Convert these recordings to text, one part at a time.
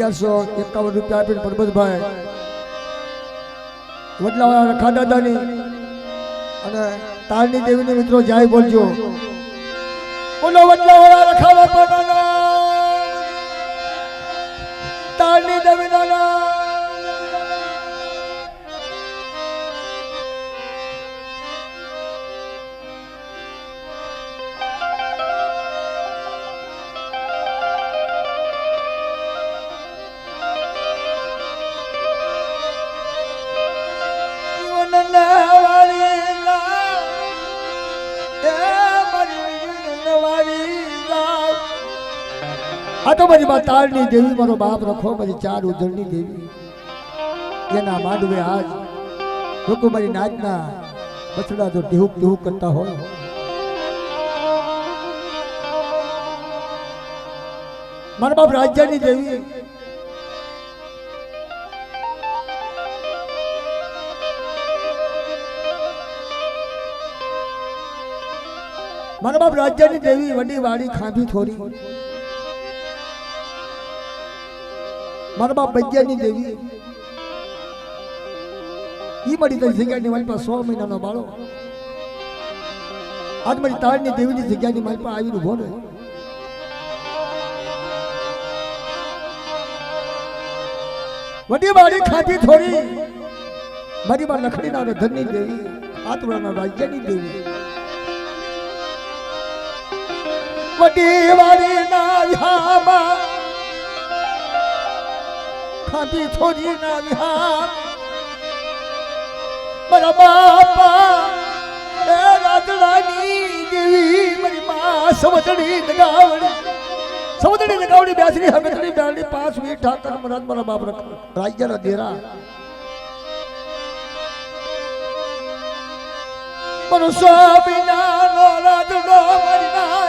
₹1151 આપીને પરબતભાઈ વડલાવાળા ખાદાદાની અને તારની દેવીને મિત્રો જાય બોલજો. બોલો વડલાવાળા રખાવા પાના તારની દેવીના નામ. આ તો મારી માં તારની દેવી મારો બાપ રખો મારી ચાર ઉજળની દેવી એના માંડવે આજ લોકો મારી નાચના બછડા તો ઢીહુક ઢીહુક કરતા હોય. મારા બાપ રાજ્યની દેવી મારા બાપ રાજ્યની દેવી વડી વાડી ખાંભી થોરી મારા બાપ બૈયાની દેવી ઈ મારી તારી જગ્યાની મારી પાસે 100 મહિનાનો બાળો આજ મારી તારની દેવીની જગ્યાની મારી પાસે આવીને ઉભો રહે. વડી વાડી ખાંભી થોરી મારી માં લખડીના ધનની દેવી આત્માના રાજ્યની દેવી વડી વાડી ના વિહામાં ખાંભી થોરી ના વિહાર મારા બાપા એ રાતડાની દેવી મારી માં સમતડી નગાવડી બેસરી હમેતડી બેલડી 5 વીર ઠાકર મરાદ મારા બાપ રાજ્યના દેરા મનુષ્ય બિના નો રાતડો મારી ના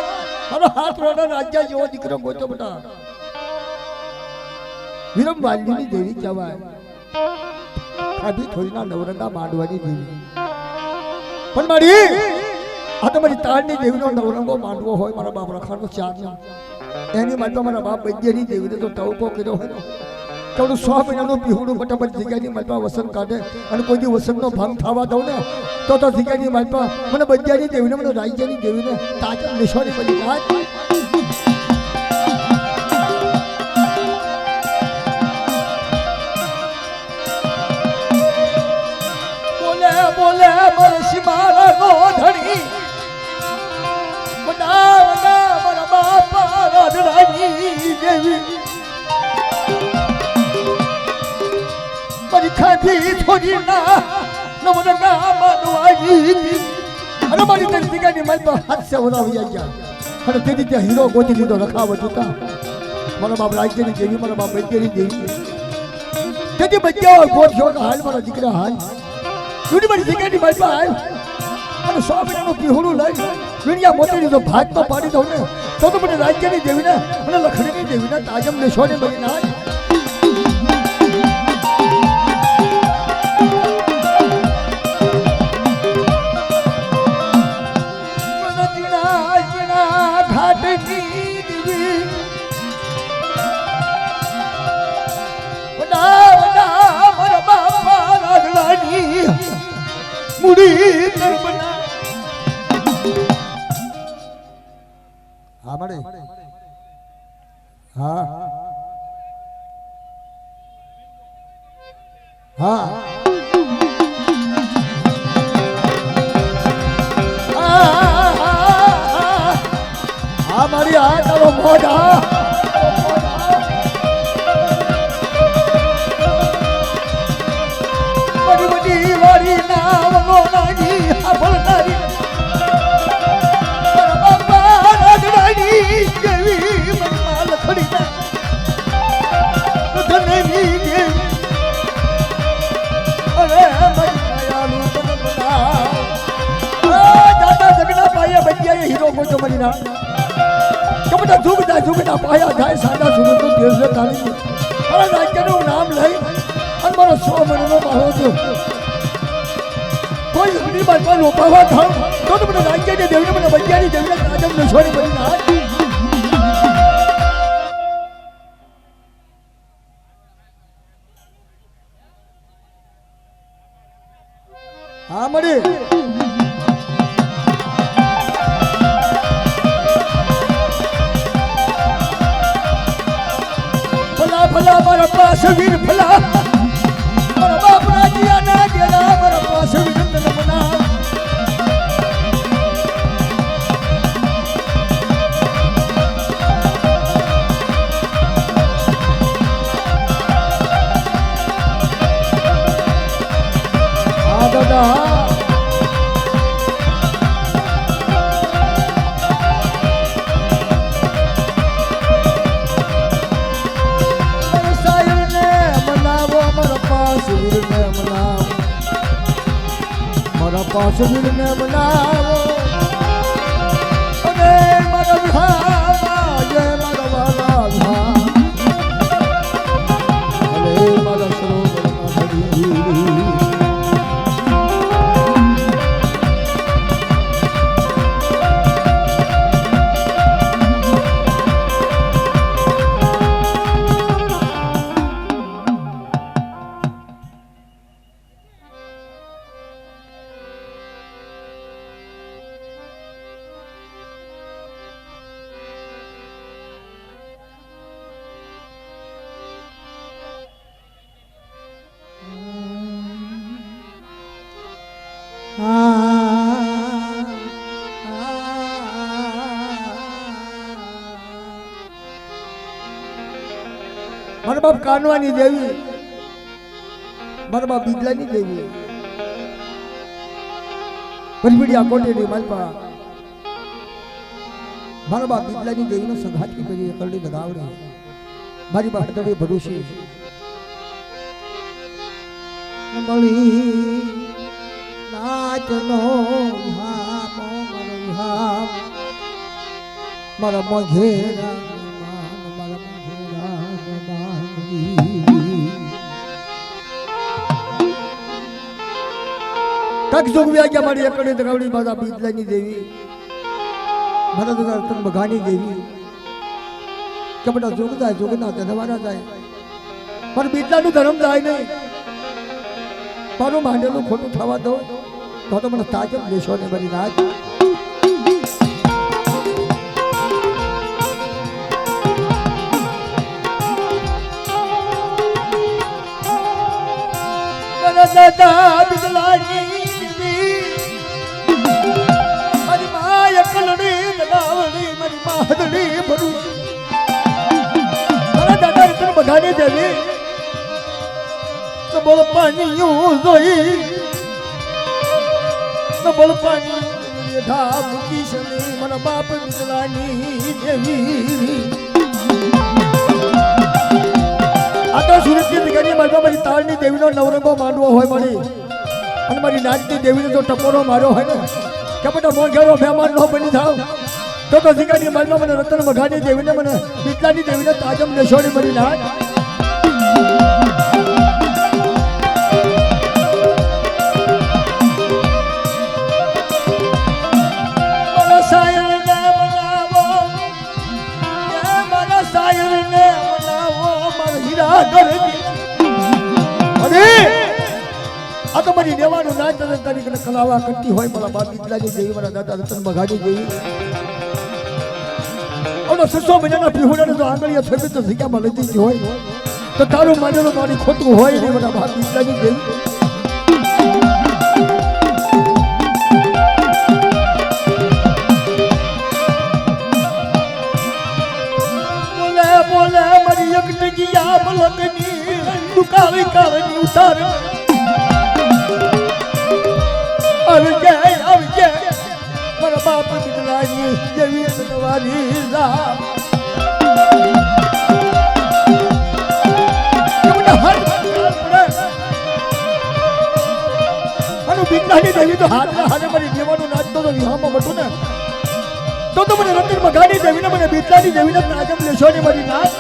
મારો હાથ રોડા રાજ્ય જેવો દીકરો ગોતો બટા વિરમ વાલજીની દેવી કહેવાય. ખાધી થોડીના નવરંગા માંડવાની દેવી પણ મારી આ તો મારી તારની દેવીનો નવરંગો માંડવો હોય મારા બાપ રખાડનો ચાર એની માટે મારા બાપ વૈદ્યની દેવીને તો ટવકો કર્યો હોય થોડું 100 મહિનાનું પીહુડું ફટાફટ જગ્યાની માલપા વસન કાઢે અને કોઈ દી વસનનો ભાંગ થવા દઉં ને તો જગ્યાની માલપા મને વૈદ્યની દેવીને મને રાજ્યની દેવીને તાજા નિશાની પડી જાય. બોલે મરસી મારા નો ધણી બનાવના મારા બાપા રાધરાની દેવી મારી ખાધી થોડી ના નવરંગા માનવાની અને મારી તેની જગ્યાની મારી પર હાથ સે ઓલાવી ગયા અને તેથી ત્યાં હીરો ગોતી લીધો રખાવત હતા મારા બાપ રાજ્યની દેવી મારા બાપ વૈદ્યની દેવી તેથી બચ્ચાઓ ગોઠ્યો કે હાલ મારા દીકરા હાલ યુની મારી જગ્યાની મારી પર આવ્યો અને 100 મહિનાનું પીહુડું લઈ દુનિયા મોતીની તો ભાગ તો પાડી દઉં ને તો મને રાજ્યની દેવીને અને લખડીની દેવીને તાજમ નિશોને બની ના મુડી તરબના હા મળે હા હા હા મારી આ તારો મોઢા હીરો ગોતો મળી ના કપડા ઝુકતા પાયા જાય સાદા સુરત દેશ તાળી મારા રાજ્યનું નામ લઈ અને મારો 100 મહિનાનો મારો થયો કોઈ ઘણી બાજુ લોપાવા થાવ તો મને રાજ્યની દેવીને મને વૈજ્ઞાનિક દેવીને તાજમ નશોરી બની ના હા મળી ભલા ભલા મારા પાસે વીર ભલા મારા બાપ રાજીયા ના ગેલા મારા પાસે વીર તને મના હા દાદા पास वीर ने बनाओ अरे मारा भावा जय मारा वाला भा अरे मारा सरोवर हरी મારા બાપ કાનવાની દેવી મારા બાપ બીજલાની દેવી પરબીડિયા કોટેની માલપા મારા બાપ બીજલાની દેવીનો સંઘાતી કરી કરડી લગાવડે મારી બાપ હદડે ભરોસે મળી નાચનો વિહામો મારો વિહામ મારા મોઘેરા કક જોગવ્યા ગયા મારી એકડે દગાવડી મારા બીજલાની દેવી મારા દાદા રતન બઘાની દેવી કપડા જોગતા જોગના ધનવાના જાય પણ બીજલાનું ધર્મ જાય નહીં મારું માંડેલું ખોટું થવા દો તો મને તાજબ દેશો ને મારી રાજ દાદા બીજલાની મારી મા એકલડી દગાવડી મારી મા હદડી ભરું મારા દાદા રતન બઘાની દેવી તો બોલ પાણીયું જોઈ તો બોલ પાણી ઢા મૂકી છે મારા બાપ બીજલાની દેવી આ તો સુરતની જગ્યાની મારી મારી તાળની દેવીનો નવરંગો માંડવો હોય મારી અને મારી નાચની દેવીને જો ટપોરો માર્યો હોય ને કે બધા મોંઘેરો મહેમાન ન બની થાવ તો જગ્યાની મારી મને રતન બઘાની દેવીને મને બીજલાની દેવીને તાજમ લેશોની મારી નાચ આ તો મારી દેવાનું નાચ તરીકે કલાવા કરતી હોય મારા બાપ બીજલાની દેવી મારા દાદા રતન બઘાની દેવી ઓનો 600 મહિનાના પીહોડાને તો આંગળીએ ફેરવી તો જગ્યામાં લઈ દીધી હોય તો તારું માનેલું મારી ખોટું હોય નહીં મારા બાપ બીજલાની દેવી બોલે મારી એક ટગિયા મલકની દુકાળી કાળની ઉતાર આવી જાય મારા બાપ બીજલાની દેવી સવારી રામ બીજલાની દેવી તો હાથે મારી દેવાનું નાચતો તો વિહામાં બટું ને તો મને રતન બઘાની દેવીને મને બીજલાની દેવીને તાજમ લેશો ને મારી નાચ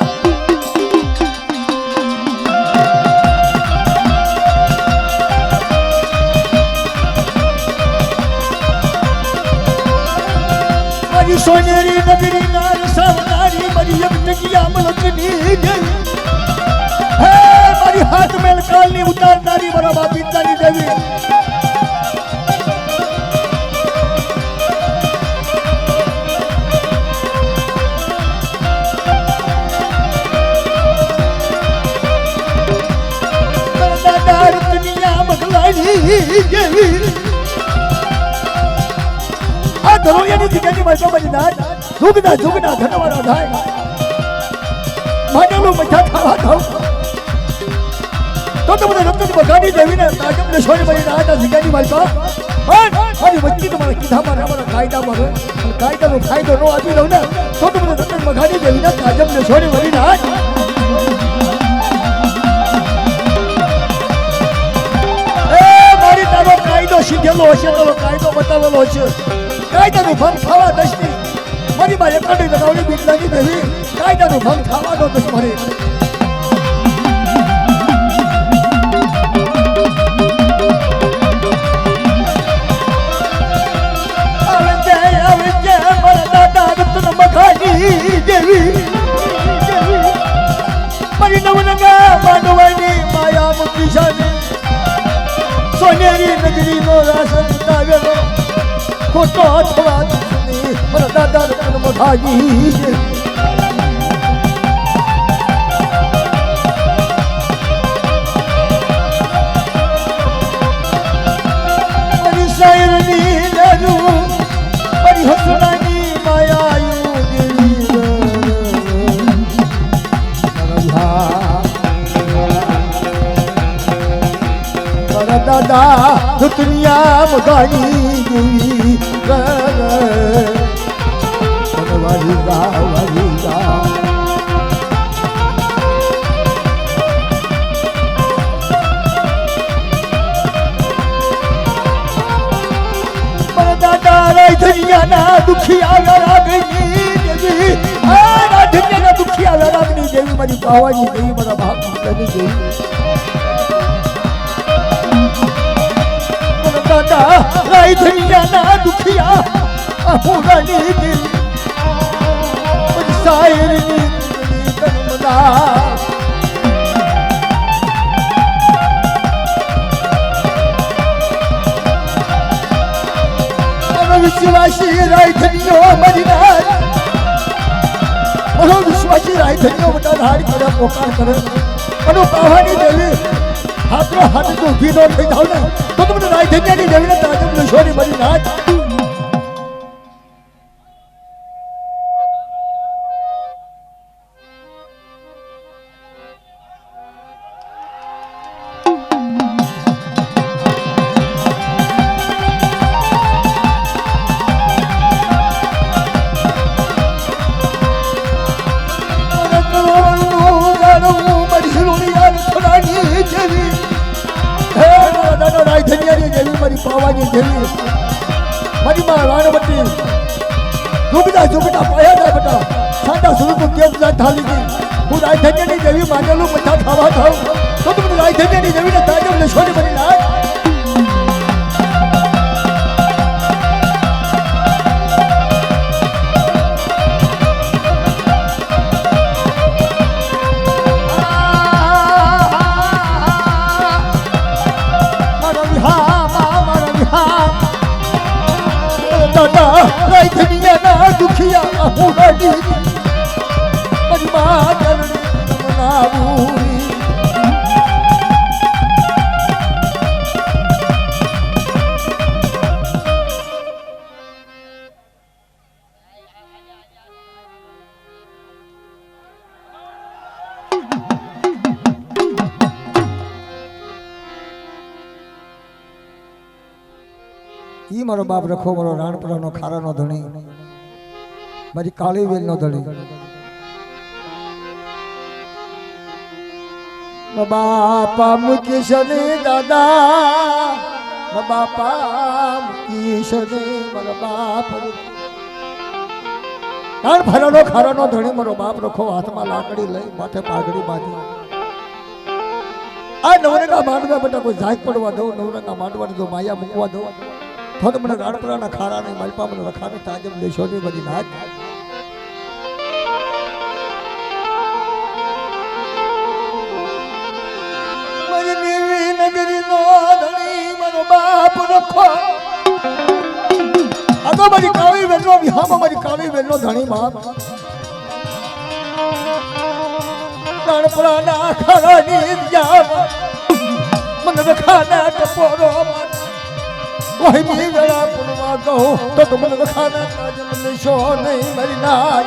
મારી સોનેરી નગરી નાર સાવનારી મારી યમટકિયા મલકની દેવી હે મારી હાથ મેલ કાલની ઉતારનારી મારા બાપિતાની દેવી આ ધરોયાની જગ્યાની મારી બાબાની નાથ ઝુગના ધનવાળા થાય માટેલું મઠા ખાવા ખાવ તો તમને રત્ન બગાડી દેવીને તાજમને છોડી મારી નાથ જગ્યાની મારી બાપ મારી વચ્ચે તમારા કીધામાં અમારા કાયદામાં કાયદાનો ફાયદો ન આપી દઉં ને તો તમને રત્ન બગાડી દેવીને તાજમને છોડી મારી નાથ તારો કાયદો સીધેલો હશે તારો કાયદો બતાવેલો હશે કાયદાનું ભંગ થવા દસ નહીં મારી માં એકાડી લગાવડી બીજલાની દેવી કાયદાનું ભંગ થવાનો દસ મારી આવે મારા દાદા રત્ન મખાની દેવી મારી નવનગા માનવાની માયા મુક્તિ સાને સોનેરી નગરીનો રાસ ઉતાવેલો ખોટો અથવા દુશ્મની મારા દાદા રત્ન મખાની મારી શાયરની નરું મારી હસનાની માયાયું દેવી દાદા દુનિયા મગાની દેવી વાલી ગા દાદા રાધનિયાના દુખિયા રાગની દેવી રાધનિયાના દુખિયા રાગની દેવી મારી પાવાની દેવી મારા બાપની દેવી દાદા રાધનિયાના દુખિયા અહુરાની દિલ સાયરની કમલા વિશ્વાસી રાધનિયો મરીના મનો વિશ્વાસી રાધનિયો બધા હાડ કરે પોકાર કરે મનો પાવાની દેવી હાથરો હાથ તો ઊભી ન થઈ જાવ ને તો તમને રાધનિયાની દેવીને તાજમને છોડી મરી નાથ પાવાની દેવી મારી માં રાણવતી ઝુગડા પાયા જાય બેટા સાડા સ્વરૂપ કેમ જાય ઢાલી ગઈ હું રાધનિયાની દેવી માનેલું મઠા ખાવા થાવ તો તમને રાધનિયાની દેવીને તાજમને છોડી મરી નાખ રાધનિયાના દુખિયા અહુરાની મારી માં ચરણી મનાવું ઈ મારો બાપ રખો મારો રાણપરાનો ખારાનો ધણી મારી કાળી વેલનો ધણી બાપા મુકેશને દાદા બાપા મુકેશને મારા બાપ રાણપરાનો ખારાનો ધણી મારો બાપ રખો હાથમાં લાકડી લઈ માથે પાઘડી બાંધી આ નવરંગા માંડવા બેટા કોઈ જાગ પડવા દો નવરંગા માંડવાની જો માયા મૂકવા દો તો મને રાણપુરાના ખારાને માલપા મને રખાને તાજમ લેશો ને બધી નાચ નગરી નો ધણી મારો બાપ રખો આ તો મારી કાળી વેલનો વિહામાં મારી કાળી વેલનો ધણી બાપ રાણપુરાના ખારાની જામ મને રખાના ટપોરો વહીની વેળા પૂરવા કહું તો તમને રખાના તાજમ લેશો નહીં મારી નાચ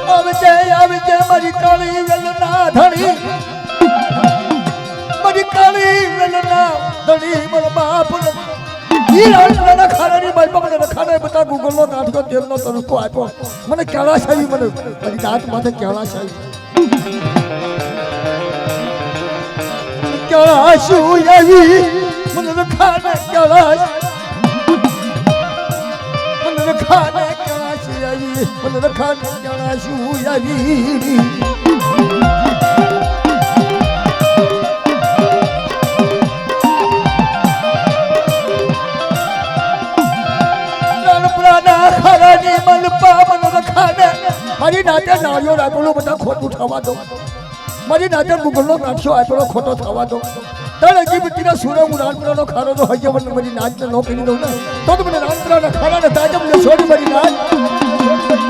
આવે મારી કાળી વેલના ધણી મારી કાળી વેલના ધણી મારા બાપ ઈ રાણપુરાના ખારાની મારી બાપ મને રખાને બધા ગૂગલનો નાઠકો તેલનો તણકો આપ્યો મને કેળાશાહી મને મારી દાંત માથે કેળાશાહી કેળાશું આવી મને રખાને કેળાશ મને રખાને કેળાશી આવી મને રખાને કેળાશું આવી ખારાની મલપા મને રખાને મારી નાતે નાળિયો રાખેલો બધા ખોટું થવા દો મારી નાતે ગુગલનો નાઠ્યો આપેલો ખોટો થવા દો તારે અગીબતીના સુરે હું રાણપુરાનો ખારો તો હૈયા મને મારી નાચને ન કરી દઉં ને તો મને રાણપુરાના ખારાને તાજમ લે છોડી મારી નાચ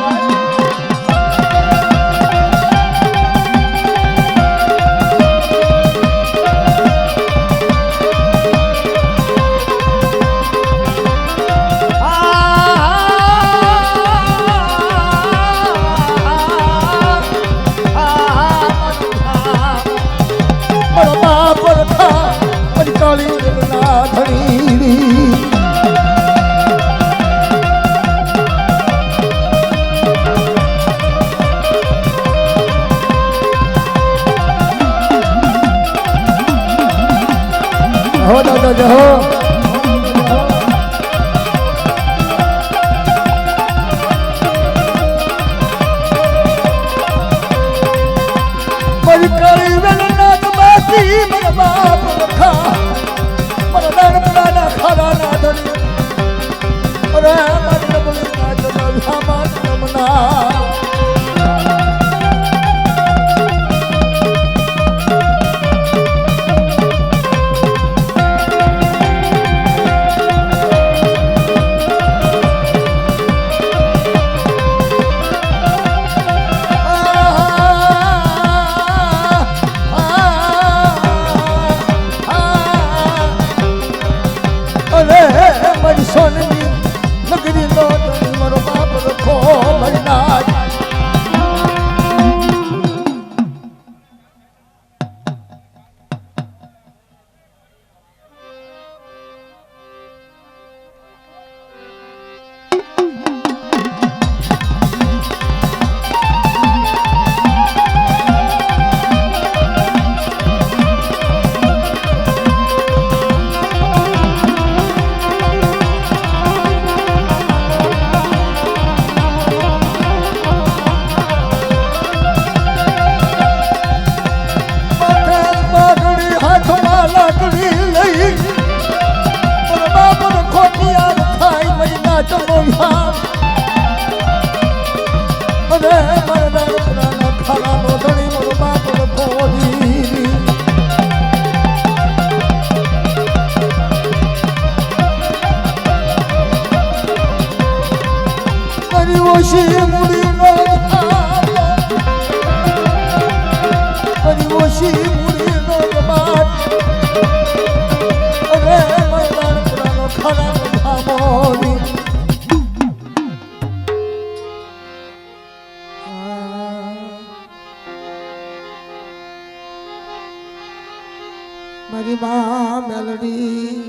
મારી માં મેલડી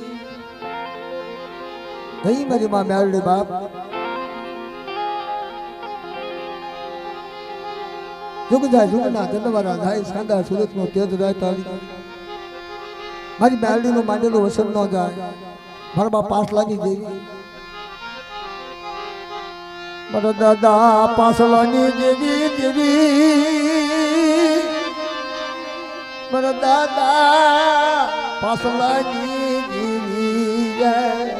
ગઈ મારી માં મેલડી બાપ જુગ જાય જુગના ધનવારા થાય સાંગા સુરતનો તેજ રાય તાળી મારી મેલડીનું માંડેલું વસન ન જાય મારા બાપ પાસલાની દેવી મારા દાદા પાસલાની દેવી દેવી મારા દાદા પાસલાની જીવી જાય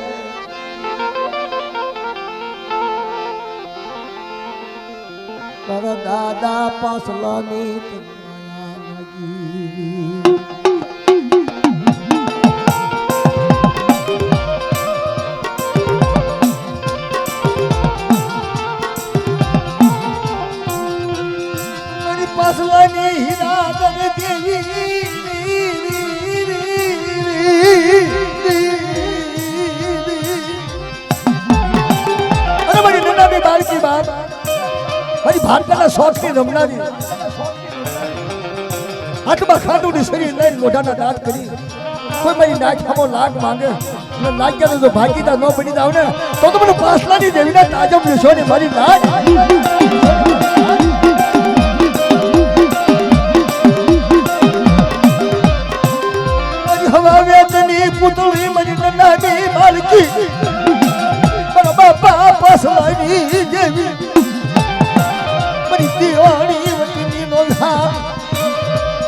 મારા દાદા પાસલાની પાસલાની હીરા દેવી અરે મારી નનાની બાળકી બાપ મારી ભારતના શોખની રમનારી હાથમાં ખાંડુની શરીર લઈને લોઢાના દાંત કરી કોઈ મારી નાચમાં લાગ માંગે લાગ્યા તો ભાગીતા ન બની જાવ ને તો મને પાસલાની દેવીના તાજમ લેશો ને મારી લાગ હવા વેતની પુતળી મારી નનાની બાળકી મારા બાપા પાસલાની દેવી મારી દિવાળી વટીની નો ધામ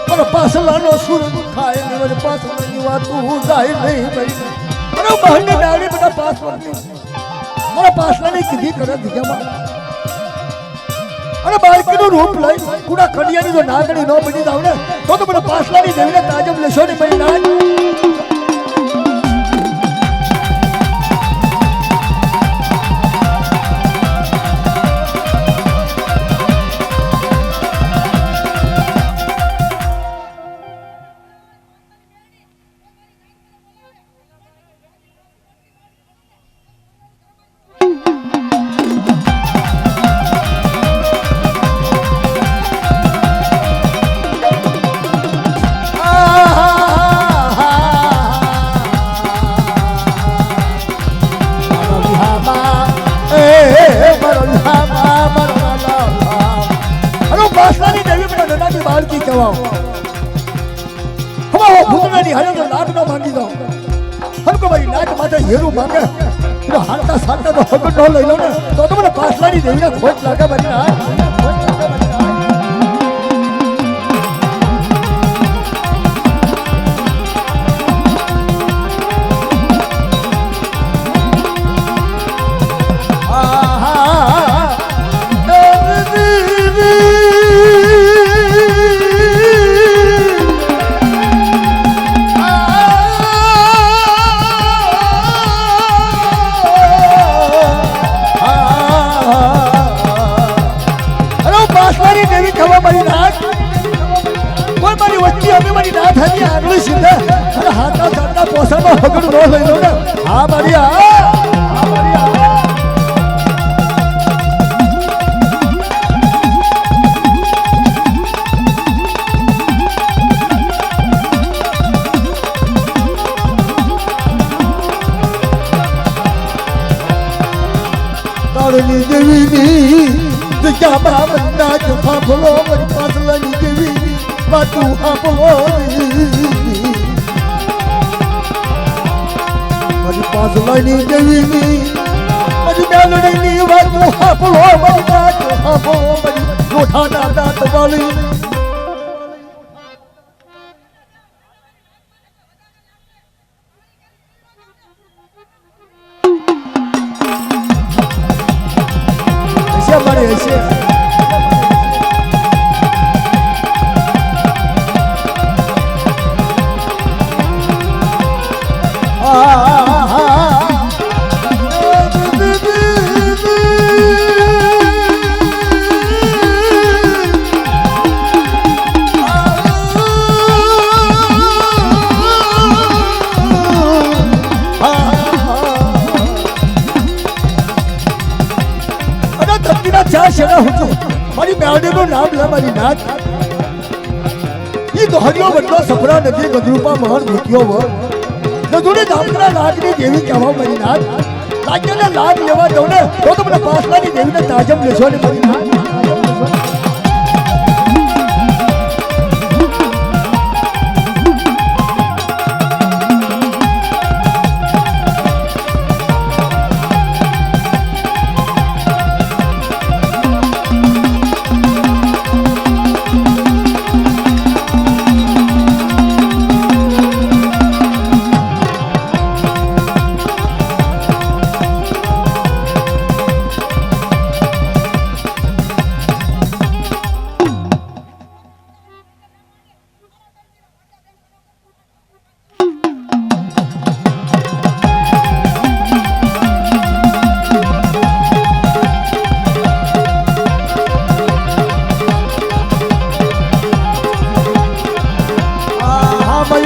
મારા પાસલાનો સુર ખાય ને મારી પાસલાની વાતું જાય નહીં ભાઈ મારા બહેનની ડાળી બધા પાસલાની મારા પાસલાની કીધી કરે દીજામાં અને બાળકીનું રૂપ લઈ કુડા ખડિયાની જો નાગણી ન બની જાવ ને તો મને પાસલાની દેવીને તાજમ લેશો ને મારી નાગ બાળકી કહેવાઓ હવા ભૂતનાની હારે તો લાગ ન માંગી દો હમકો મારી નાક માથે હેરું માંગે તો હાલતા સાલતા તો હગડ ન લઈ લો ને તો મને પાસલાની દેવીને ખોટ લાગે મારી નાક આગળ સીધે અને હાથના ચાંદા પોસામાં હગડ ન લઈ લો ને હા મારી તારની દેવીની જગ્યામાં બંદા જફા ભલો મારી પાસલાની દેવીની વાતું આપો મારી પાસલાની દેવીની મારી મેલડીની વાતું આપો મારી વાતું આપો મારી લોઠાના દાંત વાળી હશે મારી હશે મારી મેળડીનું નામ લે મારી નાક ઈ દોહરીઓ બદલો સફરા નદી ગદરૂપા મહાન ભૂતિયો વર નદુની ધામના લાગની દેવી કહેવા મારી નાક લાગ્યાને લાગ લેવા દઉં ને તો મને પાસલાની દેવીને તાજમ લેશો ને મારી નાક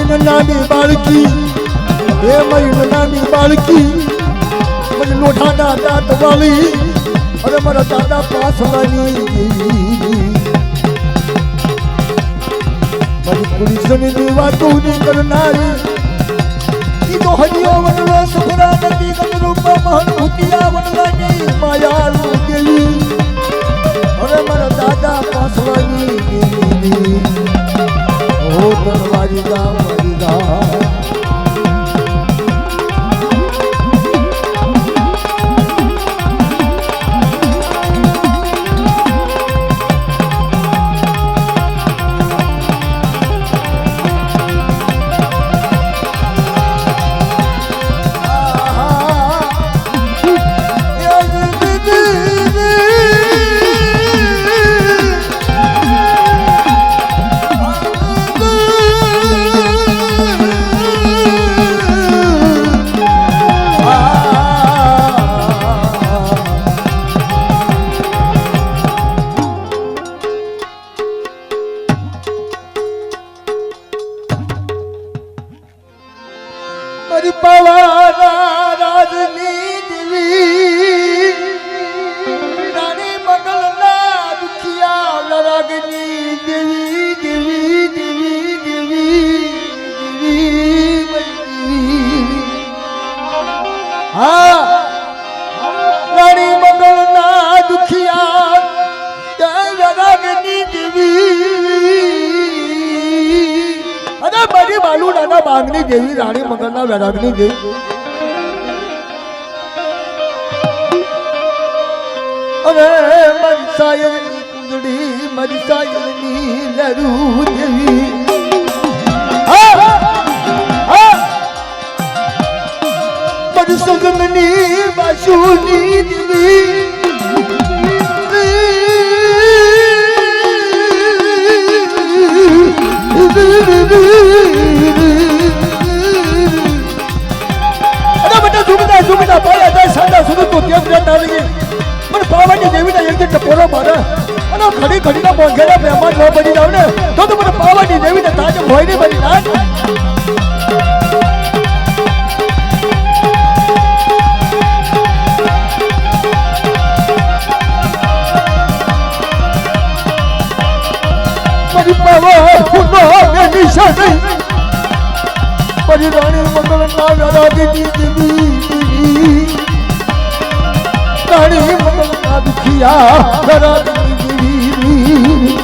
મારી નાની બાળકી એ મારી નાની બાળકી મને લોઠાના દાંત વાળી અરે મારા દાદા પાસવાની મારી પુરુષની વાતોની કરનારી ઈ તો હરિયો વનલો સુખરા નદી ગંદરૂપા મહન ભૂતિયા વનલાની માયાલુ દેવી અરે મારા દાદા પાસવાની દેવી ઓ તરવારી ગા મારી ગા બાગની દેવી રાણી મગરના વૈરાગની દેવી અરે મારી સાયરની કુંજડી મારી સાયરની લરૂ દેવી મારી સગમની બાસુની દેવી સુમિતા પાયા જાય સાડા સુધી તો કેમ રહેતા નથી પણ પાવાની દેવીના એક ટપોરો મારે અને ઘડી ઘડીના મોંઘેરા મહેમાન ન બની જાવ ને તો મને પાવાની દેવીને તાજે હોય નહીં બની ના મારી પાવા ફૂલો મેની શાની મારી રાણી મંગલ ના વૈરાગની દેવી રાણી મંગલ ના દુખિયા વૈરાગની દેવી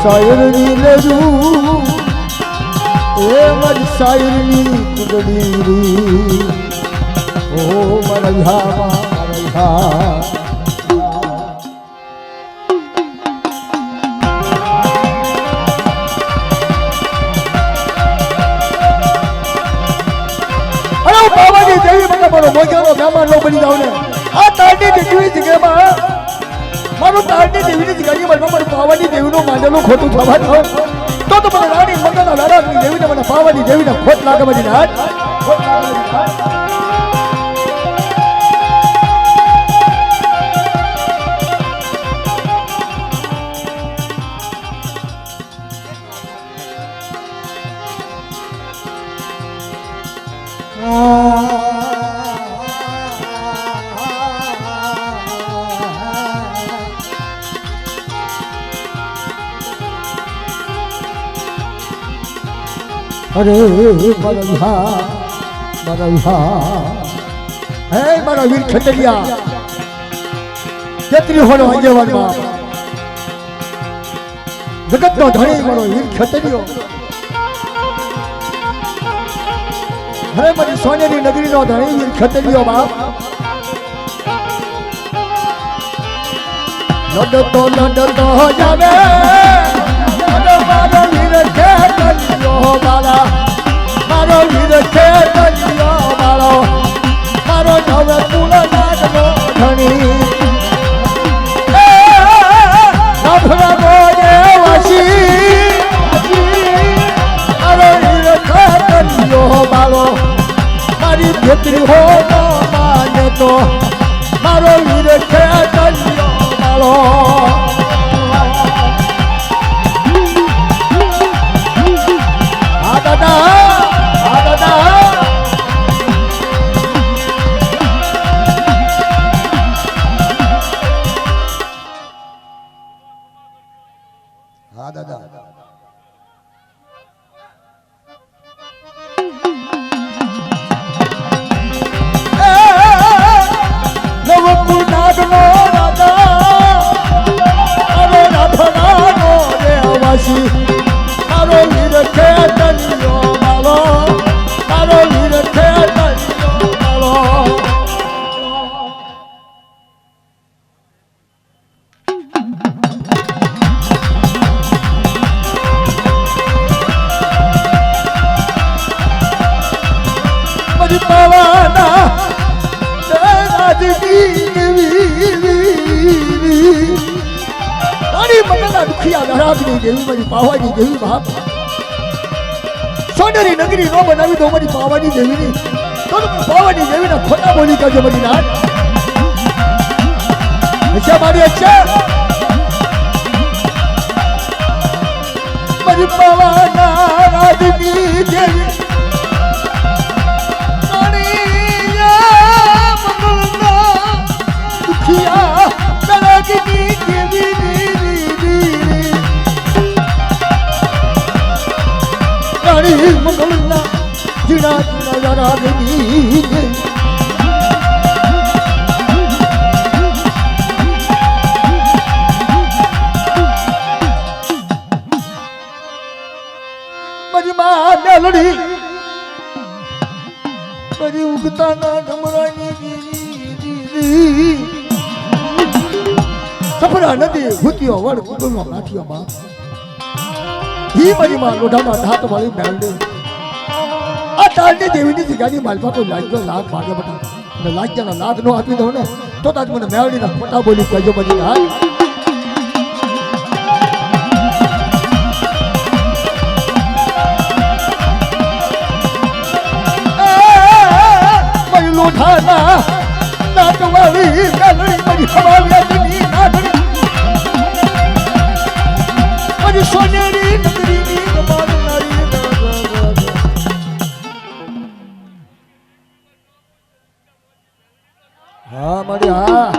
સાયરની લરૂ એ મારી સાયરની કુંડળી ઓ મારા વિહામાં અરે બાબાજી દેવી મને મારો મોજાનો મહેમાન નો બની જાવ ને આ તારની દેવી જગ્યામાં મારું તારની દેવીની જગ્યાએ મારું પાવાની દેવીનું માંડેલું ખોટું થવા દો તો મને રાણી મંગળના વૈરાગની દેવીને મને પાવાની દેવીને ખોટ લાગે બધી રાત અરે મારા હે મારા વીર ખતરિયા કેતરી હોનો આગેવાનમાં જગતનો ધણી મારો વીર ખતરિયો હરે મારી સોનેરી નગરીનો ધણી વીર ખતરિયો બાપ લડતો જાવે મારો વીર ખતરિયો બાલા મારો વીર ખતરિયો બાલો મારો નવે તુલા નાગ હો માને તો મારો વીર છે દલિયો મારો આ દાદા આ દાદા હા દાદા નવકુનાગનો રાજા અરે રાધનાનો દેવાસી મારો વીર છે દલિયો મારો મારો વીર છે દલિયો મારો પાવાના રાણી મગના દુખિયા ગરાગની દેવી મારી પાવાની દેવી બાપ સોનેરી નગરી નો બનાવી દો મારી પાવાની દેવીની તો પાવાની દેવીના ખોટા બોલી કરજો મારી નાથ અચ્છા મારી અચ્છા મારી પાવાના રાજની દેવી રાણી મંગલના જીણા જીણા રાગની મારી માં મેલડી મારી ઉગતાના ડમરાની સફરા નદી ભૂતિયો વડ કુંડલો નાઠિયો બાપ ही मारी मां लोढ़ा मां हाथ वाली मेलडी आ तालनी देवीनी जगानी मालपा को लाजो लाख भागे बटा ने लाज जना लाख नो आपी दो ने तो ताज मने मेलडी ना खोटा बोली कजो बजी हाल मारी लोढ़ा ना नाच वाली मेलडी मारी हवाली अजनी नाचनी मारी सोनेरी हाँ मारी हाँ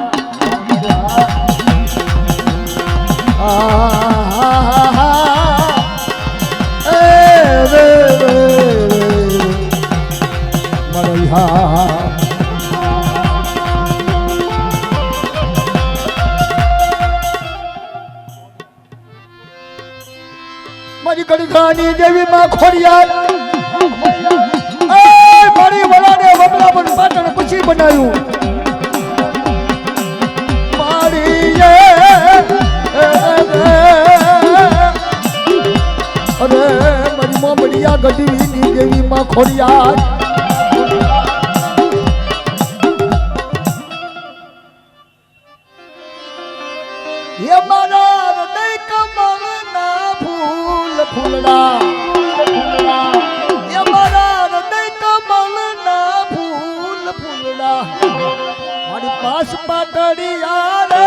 मारी हाँ मारी गड़खानी देवी मां खोरिया मारी वाला ने वबला पर पाटण कुछ बनायू अरे मरी मां बढ़िया गढ़वी देवी मां खोरिया ये मारा हृदय कमल ना फूल फूलड़ा ये मारा हृदय कमल ना फूल फूलड़ा मारी पास पाटड़ी यार